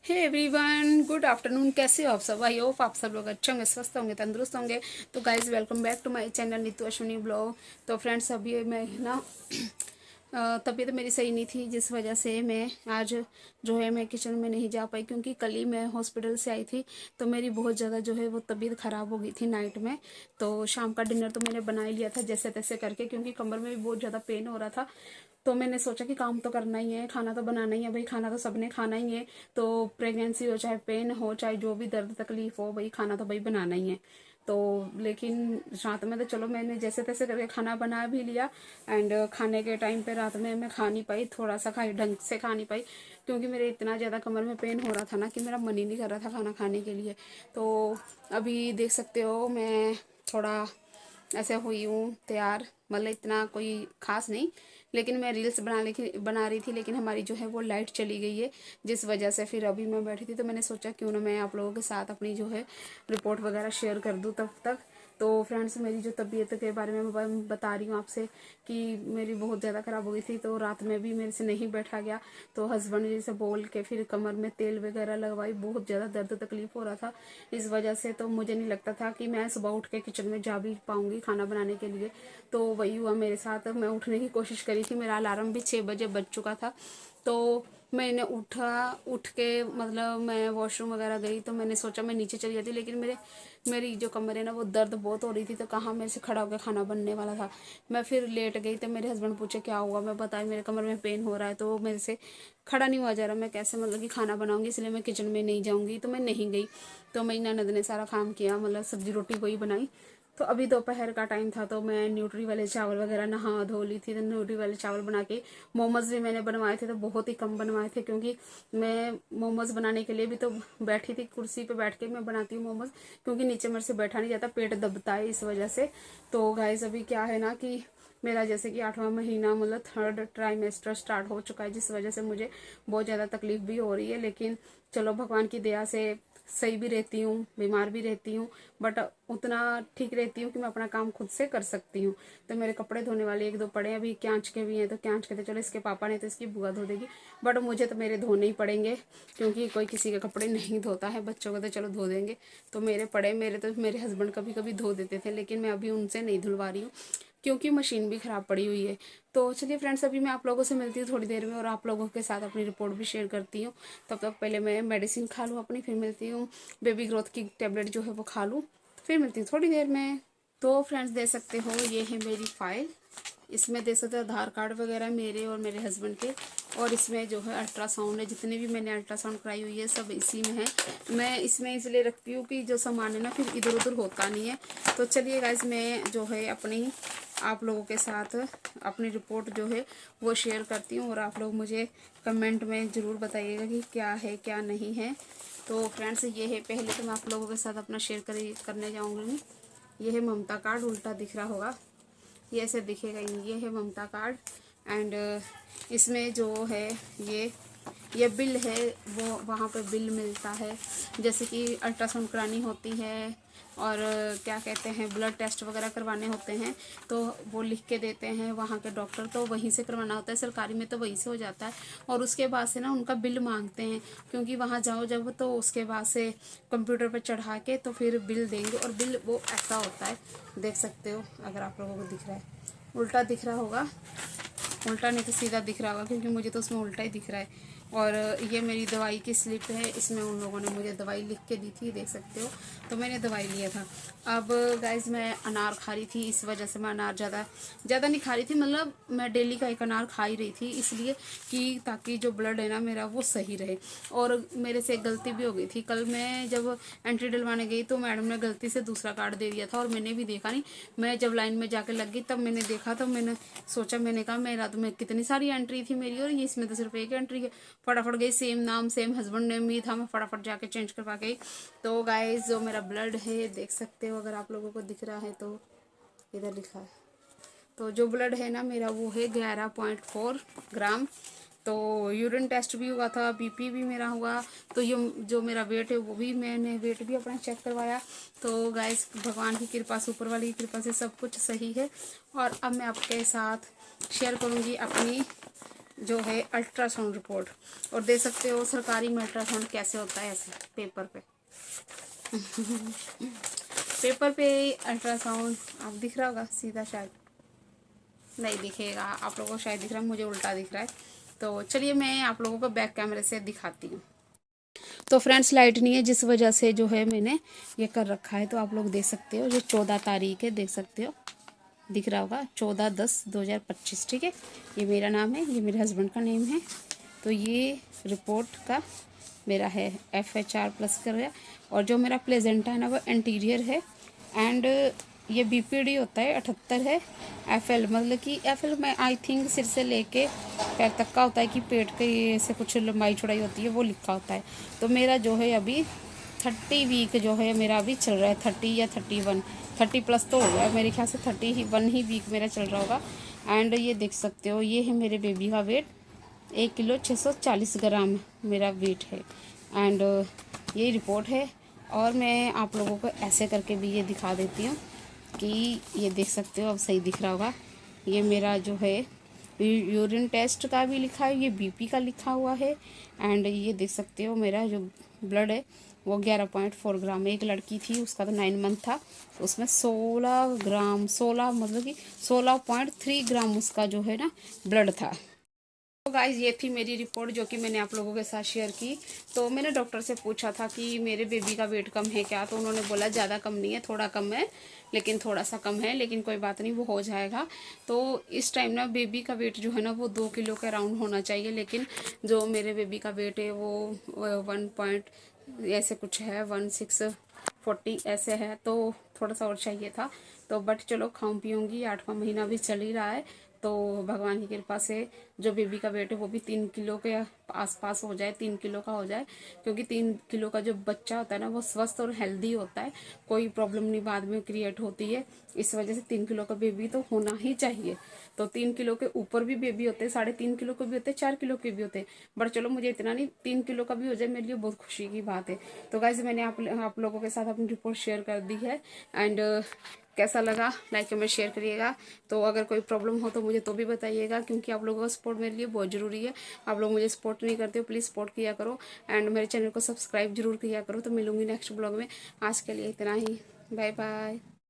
Hey everyone, good afternoon. कैसे हो आप सब? आई होप आप सब लोग अच्छे होंगे, स्वस्थ होंगे, तंदुरुस्त होंगे। तो guys welcome back to my channel Neetu Ashwini blog. तो फ्रेंड्स, अभी मैं ना तबीयत मेरी सही नहीं थी, जिस वजह से मैं आज जो है मैं किचन में नहीं जा पाई, क्योंकि कल ही मैं हॉस्पिटल से आई थी। तो मेरी बहुत ज़्यादा जो है वो तबीयत ख़राब हो गई थी नाइट में। तो शाम का डिनर तो मैंने बना ही लिया था जैसे तैसे करके, क्योंकि कमर में भी बहुत ज़्यादा पेन हो रहा था। तो मैंने सोचा कि काम तो करना ही है, खाना तो बनाना ही है भाई, खाना तो सबने खाना ही है। तो प्रेगनेंसी हो, चाहे पेन हो, चाहे जो भी दर्द तकलीफ हो, भाई खाना तो भाई बनाना ही है। तो लेकिन रात में तो चलो मैंने जैसे तैसे करके खाना बना भी लिया। एंड खाने के टाइम पे रात में मैं खा नहीं पाई, थोड़ा सा खाई, ढंग से खा नहीं पाई, क्योंकि मेरे इतना ज़्यादा कमर में पेन हो रहा था ना कि मेरा मन ही नहीं कर रहा था खाना खाने के लिए। तो अभी देख सकते हो मैं थोड़ा ऐसे हुई हूँ तैयार, मतलब इतना कोई खास नहीं। लेकिन मैं रील्स बना रही थी, लेकिन हमारी जो है वो लाइट चली गई है, जिस वजह से फिर अभी मैं बैठी थी। तो मैंने सोचा क्यों ना मैं आप लोगों के साथ अपनी जो है रिपोर्ट वगैरह शेयर कर दूँ तब तक। तो फ्रेंड्स, मेरी जो तबीयत के बारे में मैं बता रही हूँ आपसे कि मेरी बहुत ज़्यादा ख़राब हो गई थी। तो रात में भी मेरे से नहीं बैठा गया, तो हस्बैंड जी से बोल के फिर कमर में तेल वगैरह लगवाई। बहुत ज़्यादा दर्द तकलीफ हो रहा था इस वजह से। तो मुझे नहीं लगता था कि मैं सुबह उठ के किचन में जा भी पाऊँगी खाना बनाने के लिए। तो वही हुआ मेरे साथ। मैं उठने की कोशिश करी थी, मेरा अलार्म भी 6 बजे बज चुका था। तो मैंने उठ के मतलब मैं वॉशरूम वगैरह गई, तो मैंने सोचा मैं नीचे चली जाती, लेकिन मेरी जो कमर है ना वो दर्द बहुत हो रही थी। तो कहाँ मेरे से खड़ा होकर खाना बनने वाला था। मैं फिर लेट गई, तो मेरे हस्बैंड पूछे क्या हुआ, मैं बताया मेरे कमर में पेन हो रहा है। तो मेरे से खड़ा नहीं हुआ जा रहा, मैं कैसे मतलब कि खाना बनाऊंगी, इसलिए मैं किचन में नहीं जाऊंगी। तो मैं नहीं गई। तो मेरी ननद ने सारा काम किया, मतलब सब्जी रोटी वही बनाई। तो अभी दोपहर का टाइम था, तो मैं न्यूट्री वाले चावल वगैरह नहा धो ली थी। तो न्यूट्री वाले चावल बना के मोमोज भी मैंने बनवाए थे, तो बहुत ही कम बनवाए थे, क्योंकि मैं मोमोज बनाने के लिए भी तो बैठी थी, कुर्सी पे बैठ के मैं बनाती हूँ मोमोज, क्योंकि नीचे मेरे से बैठा नहीं जाता, पेट दबता है इस वजह से। तो गाइस, अभी क्या है ना कि मेरा जैसे कि 8वां महीना मतलब थर्ड ट्राइमेस्टर स्टार्ट हो चुका है, जिस वजह से मुझे बहुत ज़्यादा तकलीफ भी हो रही है। लेकिन चलो भगवान की दया से सही भी रहती हूँ, बीमार भी रहती हूँ, बट उतना ठीक रहती हूँ कि मैं अपना काम खुद से कर सकती हूँ। तो मेरे कपड़े धोने वाले एक दो पड़े हैं, अभी क्यांच के भी हैं। तो क्यांच के तो चलो इसके पापा ने तो इसकी बुआ धो देगी, बट मुझे तो मेरे धोने ही पड़ेंगे, क्योंकि कोई किसी के कपड़े नहीं धोता है। बच्चों को तो चलो धो देंगे, तो मेरे पड़े, मेरे हस्बैंड कभी कभी धो देते थे, लेकिन मैं अभी उनसे नहीं धुलवा रही हूँ, क्योंकि मशीन भी ख़राब पड़ी हुई है। तो चलिए फ्रेंड्स, अभी मैं आप लोगों से मिलती हूँ थोड़ी देर में, और आप लोगों के साथ अपनी रिपोर्ट भी शेयर करती हूँ। तब तक पहले मैं मेडिसिन खा लूँ अपनी, फिर मिलती हूँ। बेबी ग्रोथ की टेबलेट जो है वो खा लूँ, फिर मिलती हूँ थोड़ी देर में। तो फ्रेंड्स, दे सकते हो ये है मेरी फाइल। इसमें दे सकते हो आधार कार्ड वगैरह मेरे और मेरे हस्बैंड के, और इसमें जो है अल्ट्रासाउंड है, जितनी भी मैंने अल्ट्रासाउंड कराई हुई है सब इसी में है। मैं इसमें इसलिए रखती हूँ कि जो सामान है ना फिर इधर उधर होता नहीं है। तो चलिए गाइस, मैं जो है अपनी आप लोगों के साथ अपनी रिपोर्ट जो है वो शेयर करती हूँ, और आप लोग मुझे कमेंट में ज़रूर बताइएगा कि क्या है क्या नहीं है। तो फ्रेंड्स, ये है, पहले तो मैं आप लोगों के साथ अपना शेयर करने जाऊँगी। ये है ममता कार्ड, उल्टा दिख रहा होगा, ये ऐसे दिखेगा ही नहीं। ये है ममता कार्ड। एंड इसमें जो है ये बिल है, वो वहाँ पे बिल मिलता है, जैसे कि अल्ट्रासाउंड करानी होती है, और क्या कहते हैं ब्लड टेस्ट वगैरह करवाने होते हैं, तो वो लिख के देते हैं वहाँ के डॉक्टर, तो वहीं से करवाना होता है। सरकारी में तो वहीं से हो जाता है, और उसके बाद से ना उनका बिल मांगते हैं, क्योंकि वहाँ जाओ जब, तो उसके बाद से कंप्यूटर पर चढ़ा के तो फिर बिल देंगे, और बिल वो ऐसा होता है, देख सकते हो अगर आप लोगों को दिख रहा है, उल्टा दिख रहा होगा, उल्टा नहीं तो सीधा दिख रहा होगा, क्योंकि मुझे तो उसमें उल्टा ही दिख रहा है। और ये मेरी दवाई की स्लिप है, इसमें उन लोगों ने मुझे दवाई लिख के दी थी, देख सकते हो। तो मैंने दवाई लिया था। अब गाइज, मैं अनार खा रही थी, इस वजह से मैं अनार ज़्यादा नहीं खा रही थी, मतलब मैं डेली का एक अनार खा ही रही थी, इसलिए कि ताकि जो ब्लड है ना मेरा वो सही रहे। और मेरे से एक गलती भी हो गई थी, कल मैं जब एंट्री डलवाने गई तो मैडम ने गलती से दूसरा कार्ड दे दिया था, और मैंने भी देखा नहीं। मैं जब लाइन में जाके लग गई तब मैंने देखा, तो मैंने सोचा, मैंने कहा मेरा तो, मैं कितनी सारी एंट्री थी मेरी, और ये इसमें तो सिर्फ एक एंट्री है। फटाफट गई, सेम नाम सेम हस्बैंड नेम भी था, मैं फटाफट जाके चेंज करवा गई। तो गाइज, जो मेरा ब्लड है देख सकते हो, अगर आप लोगों को दिख रहा है तो इधर लिखा है। तो जो ब्लड है ना मेरा वो है 11.4 ग्राम। तो यूरिन टेस्ट भी हुआ था, बीपी भी मेरा हुआ। तो ये जो मेरा वेट है वो भी, मैंने वेट भी अपना चेक करवाया। तो गाइस, भगवान की कृपा से, ऊपर वाली की कृपा से सब कुछ सही है। और अब मैं आपके साथ शेयर करूँगी अपनी जो है अल्ट्रासाउंड रिपोर्ट। और देख सकते हो सरकारी में अल्ट्रासाउंड कैसे होता है, ऐसे पेपर पे पेपर पे अल्ट्रासाउंड। आप दिख रहा होगा सीधा, शायद नहीं दिखेगा आप लोगों को, शायद दिख रहा है, मुझे उल्टा दिख रहा है। तो चलिए मैं आप लोगों को बैक कैमरे से दिखाती हूँ। तो फ्रेंड्स लाइट नहीं है जिस वजह से जो है मैंने ये कर रखा है। तो आप लोग देख सकते हो, जो 14 तारीख है, देख सकते हो, दिख रहा होगा 14/10/2025, ठीक है। ये मेरा नाम है, ये मेरे हस्बैंड का नेम है। तो ये रिपोर्ट का मेरा है FHR+ कर है। और जो मेरा प्लेजेंटा है ना वो इंटीरियर है। एंड ये BPD होता है 78 है। FL मतलब कि FL में आई थिंक सिर से लेके पैर तक का होता है कि पेट के से कुछ लंबाई चौड़ाई होती है वो लिखा होता है। तो मेरा जो है अभी 30 वीक जो है मेरा अभी चल रहा है, 30 या 31, 30+ तो हो गया मेरे ख्याल से, 31 ही वीक मेरा चल रहा होगा। एंड ये देख सकते हो, ये है मेरे बेबी का वेट, 1 किलो 640 ग्राम मेरा वेट है। एंड ये रिपोर्ट है। और मैं आप लोगों को ऐसे करके भी ये दिखा देती हूँ कि ये देख सकते हो, अब सही दिख रहा होगा। ये मेरा जो है यूरिन टेस्ट का भी लिखा है, ये BP का लिखा हुआ है। एंड ये देख सकते हो मेरा जो ब्लड है वो 11.4 ग्राम। एक लड़की थी, उसका तो 9 मंथ था, तो उसमें 16 ग्राम, 16 मतलब कि 16.3 ग्राम उसका जो है ना ब्लड था। तो गाइज ये थी मेरी रिपोर्ट जो कि मैंने आप लोगों के साथ शेयर की। तो मैंने डॉक्टर से पूछा था कि मेरे बेबी का वेट कम है क्या, तो उन्होंने बोला ज़्यादा कम नहीं है, थोड़ा कम है, लेकिन थोड़ा सा कम है, लेकिन कोई बात नहीं, वो हो जाएगा। तो इस टाइम ना बेबी का वेट जो है ना वो 2 किलो के अराउंड होना चाहिए, लेकिन जो मेरे बेबी का वेट है वो 1 पॉइंट ऐसे कुछ है, 1640 ऐसे है, तो थोड़ा सा और चाहिए था। तो बट चलो खाऊं पीऊँगी, 8वां महीना भी चल ही रहा है, तो भगवान की कृपा से जो बेबी का वेट है वो भी 3 किलो के आसपास हो जाए, 3 किलो का हो जाए। क्योंकि 3 किलो का जो बच्चा होता है ना वो स्वस्थ और हेल्दी होता है, कोई प्रॉब्लम नहीं बाद में क्रिएट होती है। इस वजह से 3 किलो का बेबी तो होना ही चाहिए। तो 3 किलो के ऊपर भी बेबी होते हैं, 3.5 किलो के भी होते हैं, 4 किलो के भी होते हैं, बट चलो मुझे इतना नहीं, 3 किलो का भी हो जाए मेरे लिए बहुत खुशी की बात है। तो गाइज मैंने आप लोगों के साथ अपनी रिपोर्ट शेयर कर दी है। एंड कैसा लगा लाइक कमेंट शेयर करिएगा। तो अगर कोई प्रॉब्लम हो तो मुझे तो भी बताइएगा, क्योंकि आप लोगों का सपोर्ट मेरे लिए बहुत ज़रूरी है। आप लोग मुझे सपोर्ट नहीं करते हो, प्लीज़ सपोर्ट किया करो। एंड मेरे चैनल को सब्सक्राइब जरूर किया करो। तो मिलूंगी नेक्स्ट ब्लॉग में। आज के लिए इतना ही, बाय बाय।